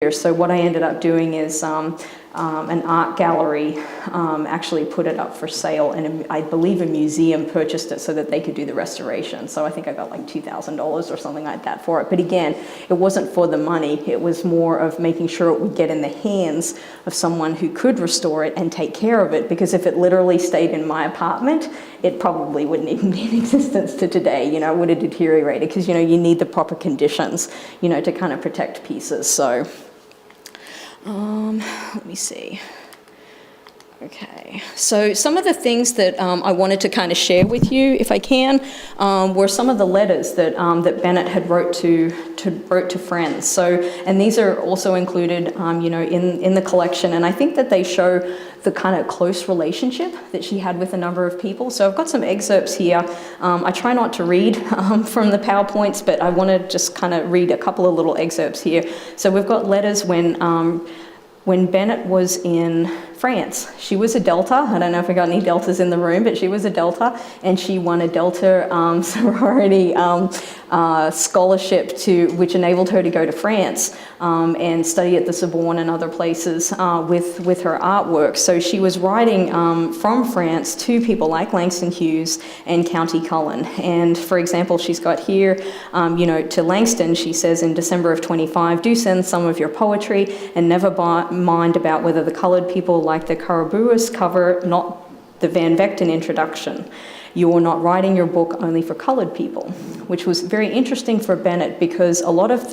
So what I ended up doing is an art gallery actually put it up for sale, and I believe a museum purchased it so that they could do the restoration. So I think I got like $2,000 or something like that for it. But again, it wasn't for the money. It was more of making sure it would get in the hands of someone who could restore it and take care of it, because if it literally stayed in my apartment, it probably wouldn't even be in existence to today. You know, it would have deteriorated, because, you know, you need the proper conditions, you know, to kind of protect pieces. So let me see. Okay, so some of the things that I wanted to kind of share with you, if I can, were some of the letters that that Bennett had wrote to friends. So, and these are also included, you know, in the collection. And I think that they show the kind of close relationship that she had with a number of people. So I've got some excerpts here. I try not to read from the PowerPoints, but I want to just kind of read a couple of little excerpts here. So we've got letters when Bennett was in France. She was a Delta. I don't know if we got any Deltas in the room, but she was a Delta, and she won a Delta sorority scholarship which enabled her to go to France and study at the Sorbonne and other places with her artwork. So she was writing from France to people like Langston Hughes and County Cullen. And for example, she's got here, you know, to Langston, she says in December of 25, do send some of your poetry and never mind about whether the coloured people like the Caraboos cover, not the Van Vechten introduction. You're not writing your book only for coloured people, which was very interesting for Bennett, because a lot of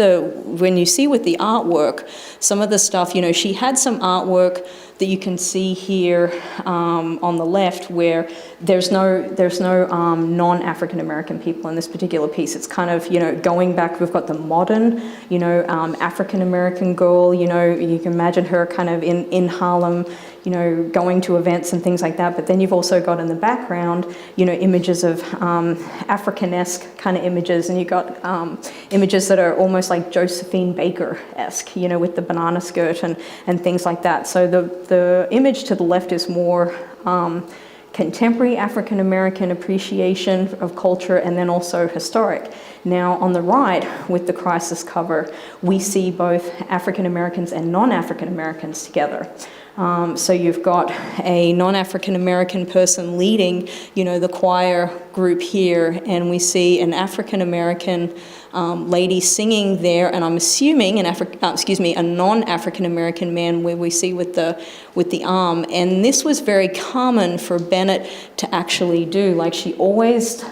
when you see with the artwork, some of the stuff, you know, she had some artwork that you can see here on the left where there's no non-African American people in this particular piece. It's kind of, you know, going back, we've got the modern, you know, African American girl, you know, you can imagine her kind of in Harlem, you know, going to events and things like that. But then you've also got in the background, you know, images of African-esque kind of images, and you've got images that are almost like Josephine Baker-esque, you know, with the banana skirt and things like that. So the image to the left is more contemporary African-American appreciation of culture, and then also historic. Now on the right, with the crisis cover, we see both African-Americans and non-African-Americans together. So you've got a non-African-American person leading, you know, the choir group here, and we see an African-American lady singing there, and I'm assuming a non-African-American man, where we see with the arm. And this was very common for Bennett to actually do. Like, she always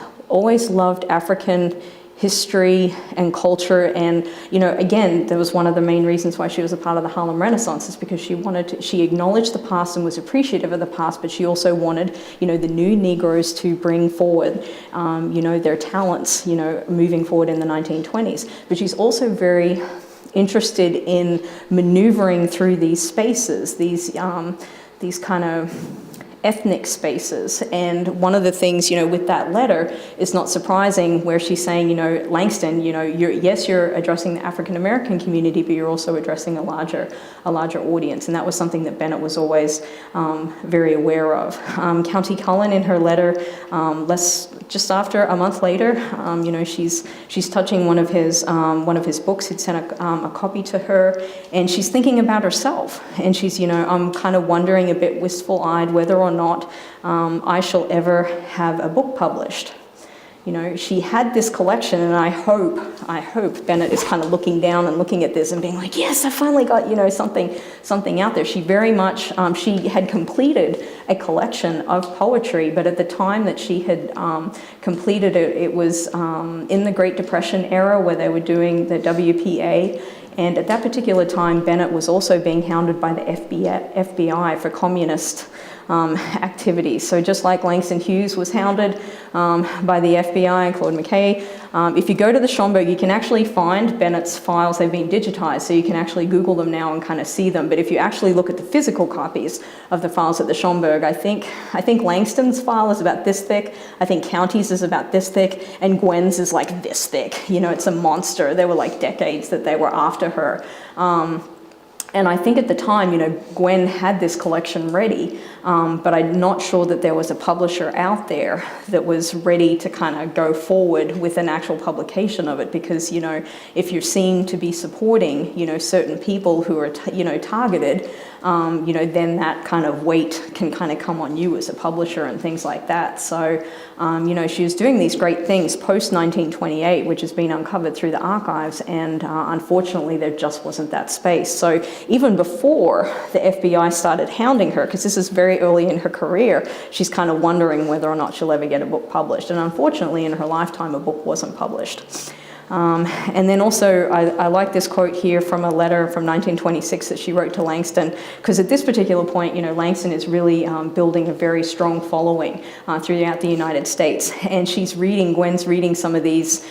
loved African history and culture, and, you know, again, that was one of the main reasons why she was a part of the Harlem Renaissance, is because she acknowledged the past and was appreciative of the past, but she also wanted, you know, the new Negroes to bring forward, you know, their talents, you know, moving forward in the 1920s. But she's also very interested in maneuvering through these spaces, these kind of ethnic spaces. And one of the things, you know, with that letter is not surprising, where she's saying, you know, Langston, you know, you're addressing the African American community, but you're also addressing a larger audience. And that was something that Bennett was always very aware of. County Cullen, in her letter, just after a month later, you know, she's touching one of his books. He'd sent a copy to her, and she's thinking about herself, and she's, you know, I'm kind of wondering, a bit wistful-eyed, whether or not I shall ever have a book published. You know, she had this collection, and I hope Bennett is kind of looking down and looking at this and being like, yes, I finally got, you know, something out there. She very much, she had completed a collection of poetry, but at the time that she had completed it, it was in the Great Depression era, where they were doing the WPA. And at that particular time, Bennett was also being hounded by the FBI for communist activities. So just like Langston Hughes was hounded by the FBI and Claude McKay, if you go to the Schomburg, you can actually find Bennett's files. They've been digitized, so you can actually Google them now and kind of see them. But if you actually look at the physical copies of the files at the Schomburg, I think Langston's file is about this thick, I think County's is about this thick, and Gwen's is like this thick. You know, it's a monster. There were like decades that they were after her. And I think at the time, Gwen had this collection ready, but I'm not sure that there was a publisher out there that was ready to kind of go forward with an actual publication of it, because, if you're seen to be supporting, certain people who are, targeted, then that kind of weight can kind of come on you as a publisher and things like that. So, she was doing these great things post-1928, which has been uncovered through the archives, and unfortunately there just wasn't that space. So even before the FBI started hounding her, because this is very early in her career, she's kind of wondering whether or not she'll ever get a book published. And unfortunately in her lifetime a book wasn't published. And then also, I like this quote here from a letter from 1926 that she wrote to Langston, because at this particular point, Langston is really building a very strong following throughout the United States. And Gwen's reading some of these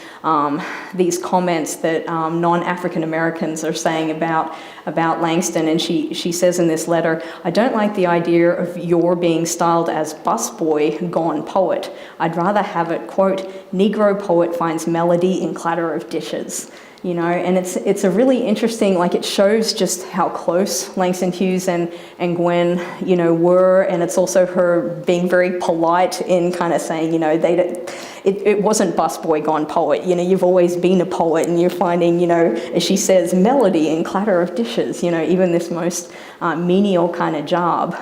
comments that non-African Americans are saying about Langston. And she says in this letter, "I don't like the idea of your being styled as busboy gone poet. I'd rather have it, quote, Negro poet finds melody in clatter of dishes." And it's a really interesting, it shows just how close Langston Hughes and Gwen, were, and it's also her being very polite in kind of saying, it wasn't busboy gone poet, you've always been a poet, and you're finding, as she says, melody in clatter of dishes, even this most menial kind of job.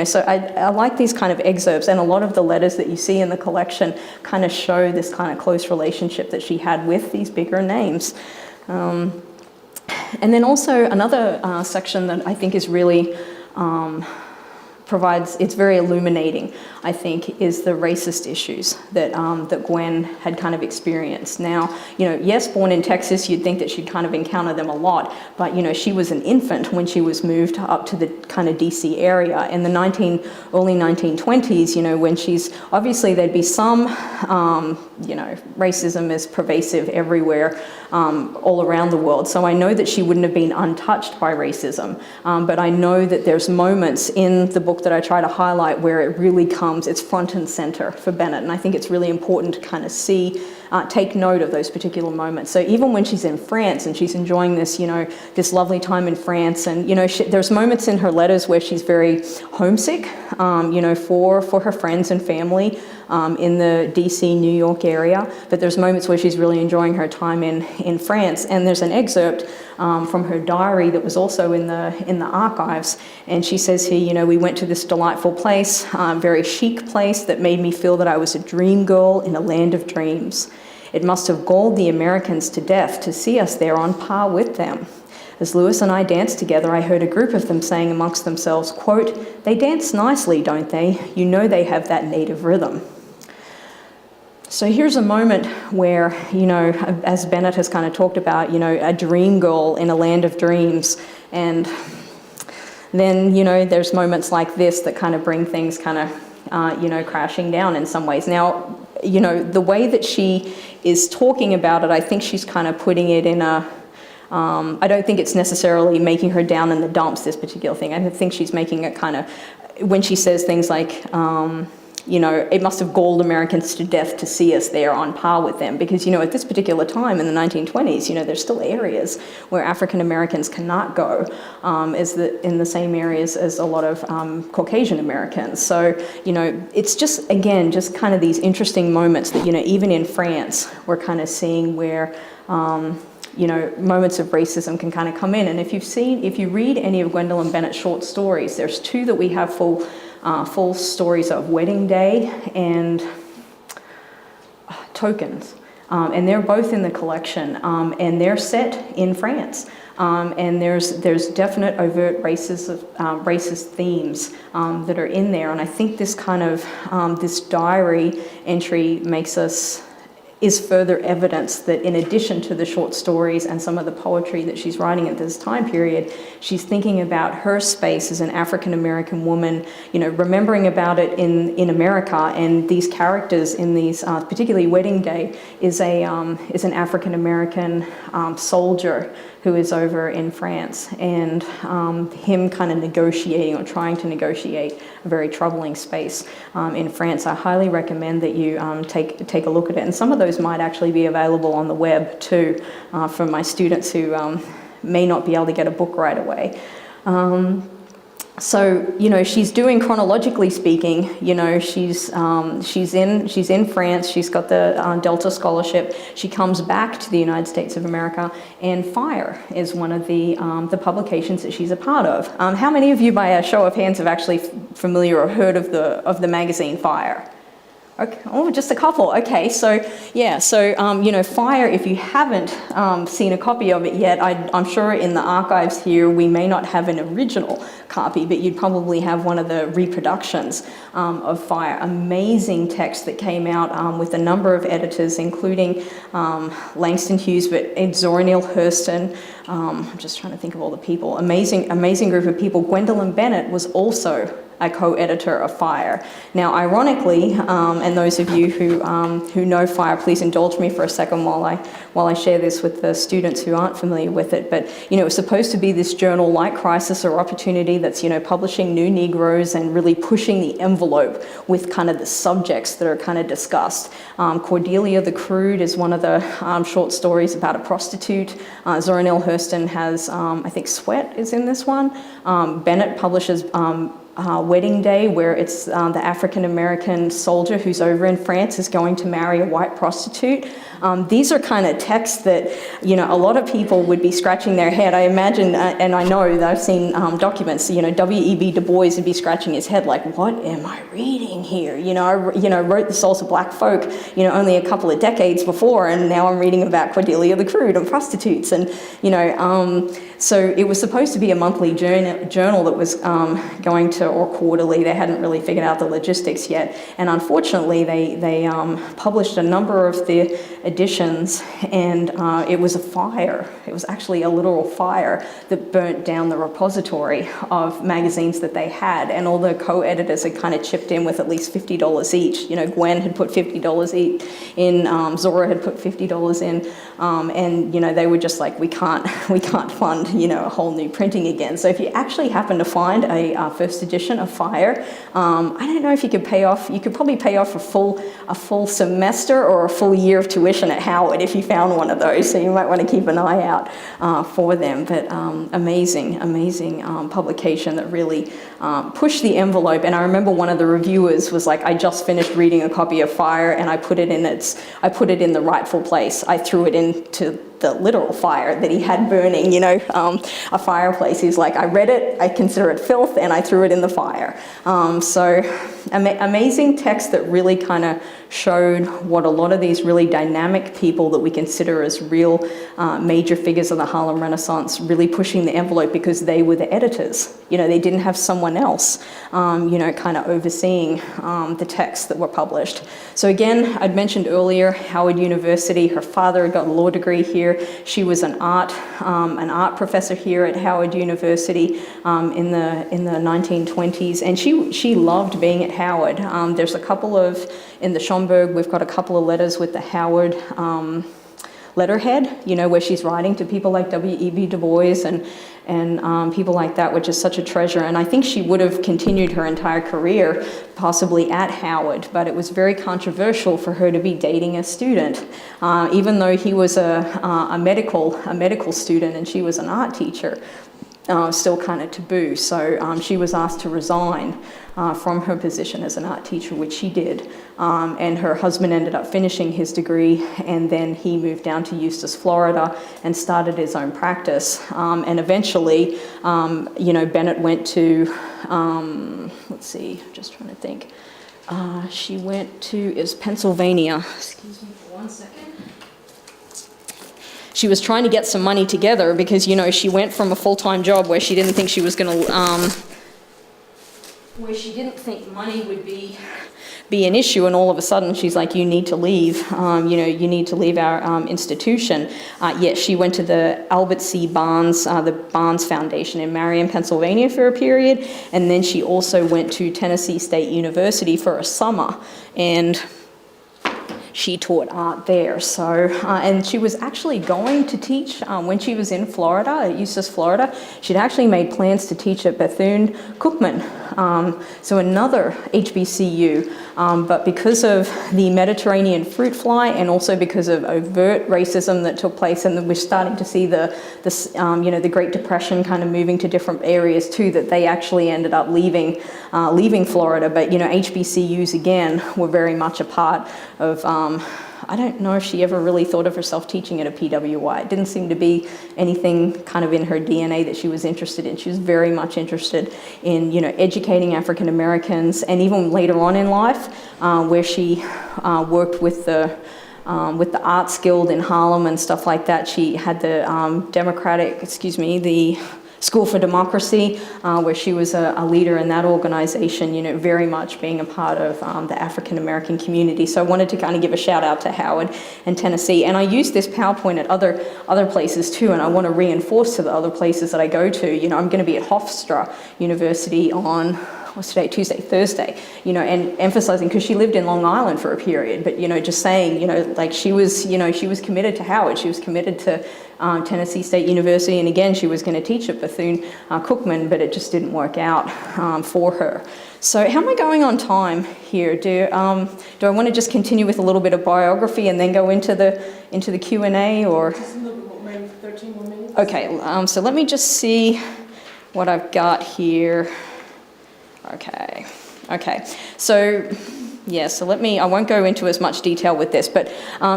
So I like these kind of excerpts, and a lot of the letters that you see in the collection kind of show this kind of close relationship that she had with these bigger names. And then also another section that I think is really it's very illuminating, I think, is the racist issues that Gwen had kind of experienced. Now, yes, born in Texas, you'd think that she'd kind of encounter them a lot, but, she was an infant when she was moved up to the kind of DC area. In the early 1920s, when obviously there'd be some, racism is pervasive everywhere, all around the world. So I know that she wouldn't have been untouched by racism, but I know that there's moments in the book that I try to highlight where it really it's front and center for Bennett, and I think it's really important to kind of take note of those particular moments. So even when she's in France and she's enjoying this, this lovely time in France, and there's moments in her letters where she's very homesick, for her friends and family in the DC, New York area, but there's moments where she's really enjoying her time in France. And there's an excerpt from her diary that was also in the archives, and she says here, we went to this delightful place, very chic place that made me feel that I was a dream girl in a land of dreams. It must have galled the Americans to death to see us there on par with them. As Lewis and I danced together, I heard a group of them saying amongst themselves, quote, "They dance nicely, don't they? They have that native rhythm." So here's a moment where, as Bennett has kind of talked about, a dream girl in a land of dreams. And then, there's moments like this that kind of bring things kind of, crashing down in some ways. Now, the way that she is talking about it, I think she's kind of putting it in a, I don't think it's necessarily making her down in the dumps, this particular thing. I think she's making it kind of, when she says things like, it must have galled Americans to death to see us there on par with them. Because, at this particular time in the 1920s, there's still areas where African Americans cannot go in the same areas as a lot of Caucasian Americans. So, it's just, again, just kind of these interesting moments that, even in France, we're kind of seeing where, moments of racism can kind of come in. And if you read any of Gwendolyn Bennett's short stories, there's two that we have full stories of: Wedding Day and Tokens. And they're both in the collection, and they're set in France. And there's definite overt racist themes that are in there. And I think this kind of, this diary entry is further evidence that in addition to the short stories and some of the poetry that she's writing at this time period, she's thinking about her space as an African-American woman, remembering about it in America, and these characters in these, particularly Wedding Day, is an African-American soldier who is over in France, and him kind of negotiating or trying to negotiate a very troubling space in France. I highly recommend that you take a look at it, and some of those might actually be available on the web too, from my students who may not be able to get a book right away. So, you know, she's doing, chronologically speaking, you know, she's in France, she's got the Delta Scholarship, she comes back to the United States of America, and Fire is one of the publications that she's a part of. How many of you, by a show of hands, have actually familiar or heard of the magazine Fire? Okay. Oh, just a couple. Okay, so yeah, so you know, Fire, if you haven't seen a copy of it yet, I'm sure in the archives here we may not have an original copy, but you'd probably have one of the reproductions of Fire. Amazing text that came out with a number of editors, including Langston Hughes, but Zora Neale Hurston. I'm just trying to think of all the people. Amazing group of people. Gwendolyn Bennett was also a co-editor of Fire. Now, ironically, and those of you who know Fire, please indulge me for a second while I share this with the students who aren't familiar with it. But you know, it's supposed to be this journal like Crisis or Opportunity that's, you know, publishing new Negroes and really pushing the envelope with kind of the subjects that are kind of discussed. Cordelia the Crude is one of the short stories about a prostitute. Zora Neale Hurston has, I think, Sweat is in this one. Bennett publishes Wedding Day, where it's the African-American soldier who's over in France is going to marry a white prostitute. These are kind of texts that, you know, a lot of people would be scratching their head. I imagine, and I know that I've seen documents, you know, W.E.B. Du Bois would be scratching his head like, what am I reading here? You know, I wrote The Souls of Black Folk, you know, only a couple of decades before, and now I'm reading about Cordelia the Crude and prostitutes. And, you know, so it was supposed to be a monthly journal that was going to, or quarterly, they hadn't really figured out the logistics yet. And unfortunately, they published a number of the editions, and it was a fire. It was actually a literal fire that burnt down the repository of magazines that they had. And all the co-editors had kind of chipped in with at least $50 each. You know, Gwen had put $50 each in, Zora had put $50 in, and you know, they were just like, we can't fund, you know, a whole new printing again. So if you actually happen to find a first edition of Fire, I don't know if you could probably pay off a full semester or a full year of tuition at Howard if you found one of those. So you might want to keep an eye out for them. But amazing publication that really pushed the envelope. And I remember one of the reviewers was like, I just finished reading a copy of Fire and I put it in the rightful place. I threw it into the literal fire that he had burning, you know, a fireplace. He's like, I read it, I consider it filth, and I threw it in the fire. So amazing text that really kind of showed what a lot of these really dynamic people that we consider as real major figures of the Harlem Renaissance really pushing the envelope because they were the editors. You know, they didn't have someone else, you know, kind of overseeing the texts that were published. So again, I'd mentioned earlier, Howard University, her father got a law degree here. She was an art professor here at Howard University in the 1920s, and she loved being at Howard. There's a couple of, in the Schomburg, we've got a couple of letters with the Howard letterhead, you know, where she's writing to people like W.E.B. Du Bois and people like that, which is such a treasure. And I think she would have continued her entire career possibly at Howard, but it was very controversial for her to be dating a student, even though he was a medical student and she was an art teacher. Still kind of taboo. So she was asked to resign from her position as an art teacher, which she did. And her husband ended up finishing his degree, and then he moved down to Eustis, Florida, and started his own practice. And eventually, you know, Bennett went to, let's see, I'm just trying to think. She went to, Pennsylvania. Excuse me for 1 second. She was trying to get some money together because, you know, she went from a full-time job where she didn't think she was going to, where she didn't think money would be an issue, and all of a sudden she's like, you need to leave, you know, you need to leave our institution. Yet she went to the Albert C. Barnes, the Barnes Foundation in Marion, Pennsylvania for a period, and then she also went to Tennessee State University for a summer, and she taught art there. So, and she was actually going to teach, when she was in Florida, at Eustis, Florida, she'd actually made plans to teach at Bethune-Cookman, so another HBCU, but because of the Mediterranean fruit fly and also because of overt racism that took place, and we're starting to see the Great Depression kind of moving to different areas too, that they actually ended up leaving Florida. But HBCUs again were very much a part of. I don't know if she ever really thought of herself teaching at a PWI. It didn't seem to be anything kind of in her DNA that she was interested in. She was very much interested in, educating African Americans, and even later on in life, where she worked with the Arts Guild in Harlem and stuff like that. She had the the School for Democracy, where she was a leader in that organization, very much being a part of the African American community. So I wanted to kind of give a shout out to Howard and Tennessee. And I use this PowerPoint at other places too, and I want to reinforce to the other places that I go to. I'm going to be at Hofstra University on, what's today, Tuesday, Thursday, and emphasizing, because she lived in Long Island for a period, but, just saying, like she was committed to Howard, she was committed to Tennessee State University, and again, she was going to teach at Bethune-Cookman, but it just didn't work out for her. So how am I going on time here? Do I want to just continue with a little bit of biography and then go into the Q&A, or? Just a little bit more, maybe 13 more minutes. Okay, so let me just see what I've got here. Okay, so yeah, so I won't go into as much detail with this, but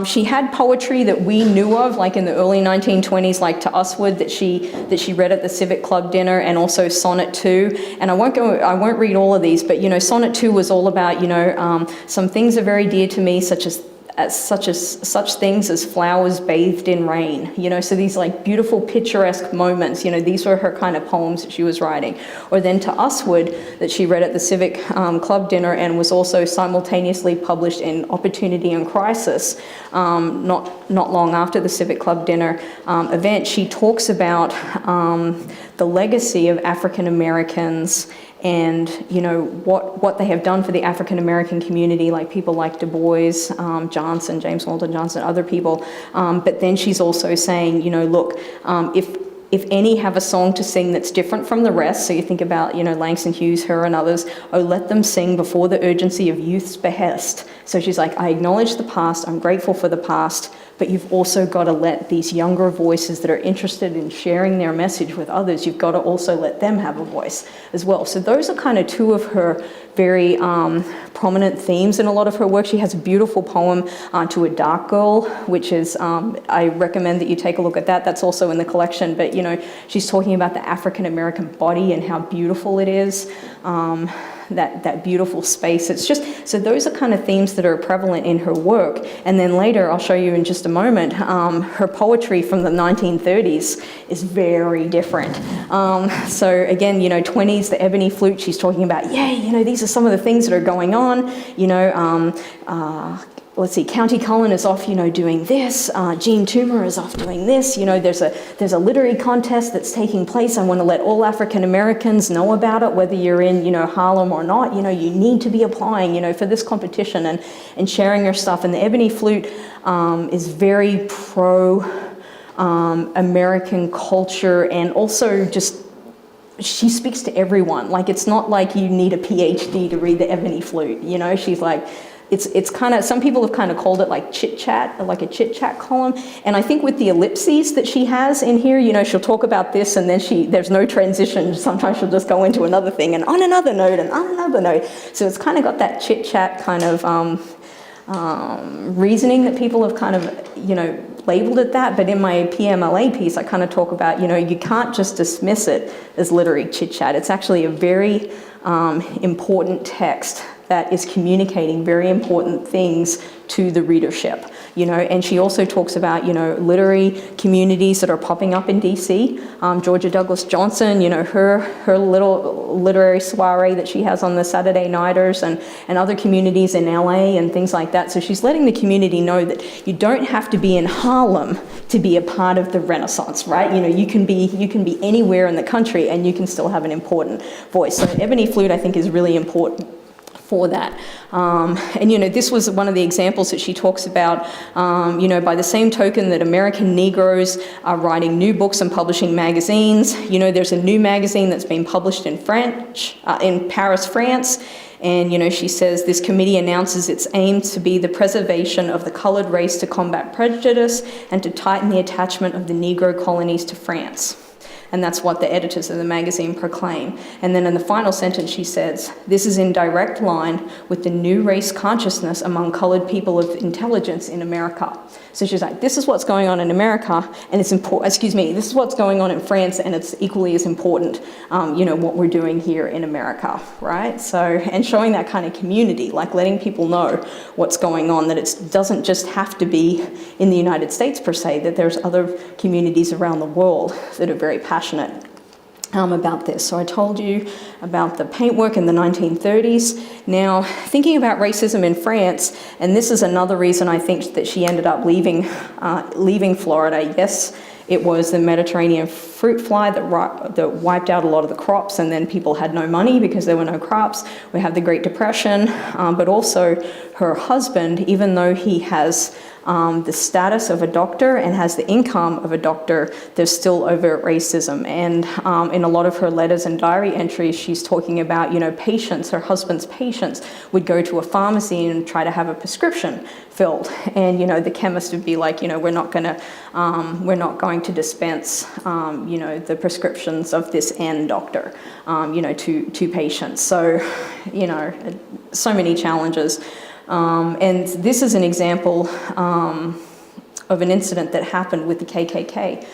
she had poetry that we knew of, like in the early 1920s, like To Usward, that she read at the Civic Club dinner, and also Sonnet 2. And I won't read all of these, but Sonnet 2 was all about, some things are very dear to me, such things as flowers bathed in rain, so these like beautiful picturesque moments, these were her kind of poems that she was writing. Or then To Usward, that she read at the Civic Club dinner, and was also simultaneously published in Opportunity and Crisis, not long after the Civic Club dinner event. She talks about the legacy of African Americans and what they have done for the African American community, like people like Du Bois, Johnson, James Weldon Johnson, other people. But then she's also saying, look, if any have a song to sing that's different from the rest, so you think about, Langston Hughes, her and others, oh, let them sing before the urgency of youth's behest. So she's like, I acknowledge the past, I'm grateful for the past, but you've also got to let these younger voices that are interested in sharing their message with others, you've got to also let them have a voice as well. So those are kind of two of her very prominent themes in a lot of her work. She has a beautiful poem, To a Dark Girl, which is, I recommend that you take a look at that. That's also in the collection, but she's talking about the African American body and how beautiful it is. That beautiful space. It's just, so those are kind of themes that are prevalent in her work. And then later, I'll show you in just a moment, her poetry from the 1930s is very different. So again, 20s, the ebony flute, she's talking about, these are some of the things that are going on, let's see, County Cullen is off, doing this. Jean Toomer is off doing this. There's a literary contest that's taking place. I want to let all African Americans know about it, whether you're in, Harlem or not. You need to be applying, for this competition and sharing your stuff. And the Ebony Flute is very pro American culture, and also just, she speaks to everyone. Like, it's not like you need a PhD to read the Ebony Flute. She's like, it's kind of, some people have kind of called it like chit-chat, like a chit-chat column. And I think with the ellipses that she has in here, she'll talk about this and then there's no transition. Sometimes she'll just go into another thing and on another note and on another note. So it's kind of got that chit-chat kind of reasoning that people have kind of, labeled it that. But in my PMLA piece, I kind of talk about, you can't just dismiss it as literary chit-chat. It's actually a very important text that is communicating very important things to the readership, and she also talks about, literary communities that are popping up in DC. Georgia Douglas Johnson, her little literary soiree that she has on the Saturday Nighters, and other communities in LA and things like that. So she's letting the community know that you don't have to be in Harlem to be a part of the Renaissance, right? You can be anywhere in the country and you can still have an important voice. So Ebony Flute, I think, is really important for that. And, this was one of the examples that she talks about, by the same token that American Negroes are writing new books and publishing magazines. There's a new magazine that's been published in French, in Paris, France. And, she says, this committee announces its aim to be the preservation of the colored race to combat prejudice and to tighten the attachment of the Negro colonies to France. And that's what the editors of the magazine proclaim. And then in the final sentence she says, this is in direct line with the new race consciousness among colored people of intelligence in America. So she's like, this is what's going on in America, and it's important, this is what's going on in France, and it's equally as important, what we're doing here in America, right? So, and showing that kind of community, like letting people know what's going on, that it doesn't just have to be in the United States per se, that there's other communities around the world that are very passionate about this. So I told you about the paintwork in the 1930s. Now, thinking about racism in France, and this is another reason I think that she ended up leaving Florida. Yes, it was the Mediterranean fruit fly that wiped out a lot of the crops, and then people had no money because there were no crops. We have the Great Depression, but also her husband, even though he has the status of a doctor and has the income of a doctor, there's still overt racism. And in a lot of her letters and diary entries, she's talking about, patients, her husband's patients would go to a pharmacy and try to have a prescription filled. And, the chemist would be like, we're not going to dispense, the prescriptions of this N doctor, to patients. So, so many challenges. And this is an example of an incident that happened with the KKK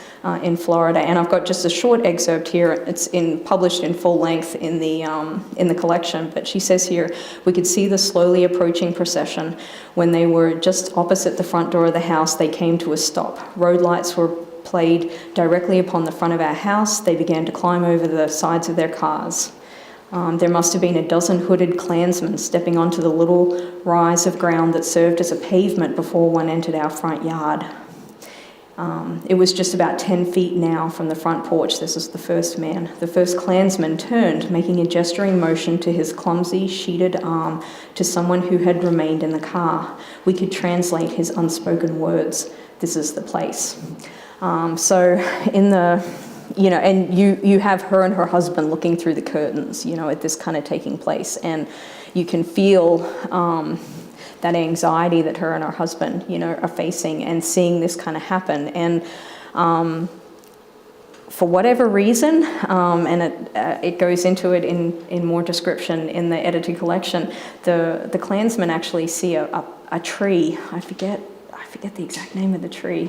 in Florida. And I've got just a short excerpt here. It's published in full length in the collection. But she says here, we could see the slowly approaching procession. When they were just opposite the front door of the house, they came to a stop. Road lights were played directly upon the front of our house. They began to climb over the sides of their cars. There must have been a dozen hooded Klansmen stepping onto the little rise of ground that served as a pavement before one entered our front yard. It was just about 10 feet now from the front porch. This was the first man. The first Klansman turned, making a gesturing motion to his clumsy, sheeted arm to someone who had remained in the car. We could translate his unspoken words. This is the place. So in the... and you have her and her husband looking through the curtains, at this kind of taking place. And you can feel that anxiety that her and her husband, are facing and seeing this kind of happen. And for whatever reason, and it goes into it in more description in the edited collection, the Klansmen actually see a tree. I forget the exact name of the tree.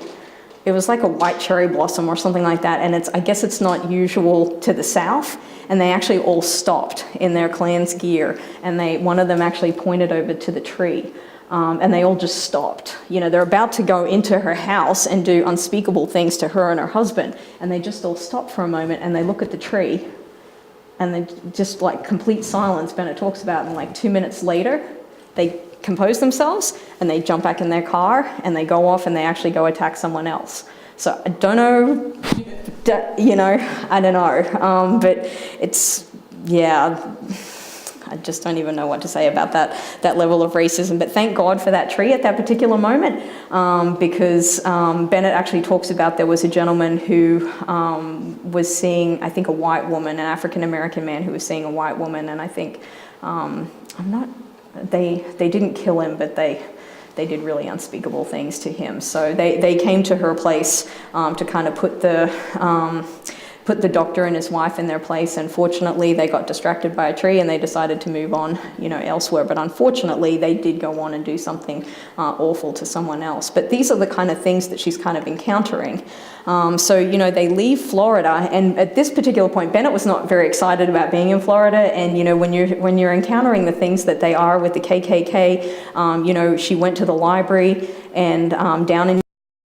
It was like a white cherry blossom or something like that, and I guess it's not usual to the South, and they actually all stopped in their Klan's gear, and one of them actually pointed over to the tree, and they all just stopped. They're about to go into her house and do unspeakable things to her and her husband, and they just all stop for a moment, and they look at the tree, and they just like complete silence, Bennett talks about, and like 2 minutes later, they compose themselves and they jump back in their car and they go off and they actually go attack someone else. So I don't know, I don't know, but it's, I just don't even know what to say about that level of racism. But thank God for that tree at that particular moment, because Bennett actually talks about there was a gentleman who was seeing, I think, a white woman, an African-American man who was seeing a white woman, and I think, they didn't kill him, but they did really unspeakable things to him. So they came to her place to kind of put the doctor and his wife in their place, and fortunately they got distracted by a tree and they decided to move on, elsewhere. But unfortunately they did go on and do something awful to someone else. But these are the kind of things that she's kind of encountering. So they leave Florida, and at this particular point, Bennett was not very excited about being in Florida. And when you're encountering the things that they are with the KKK, she went to the library and down in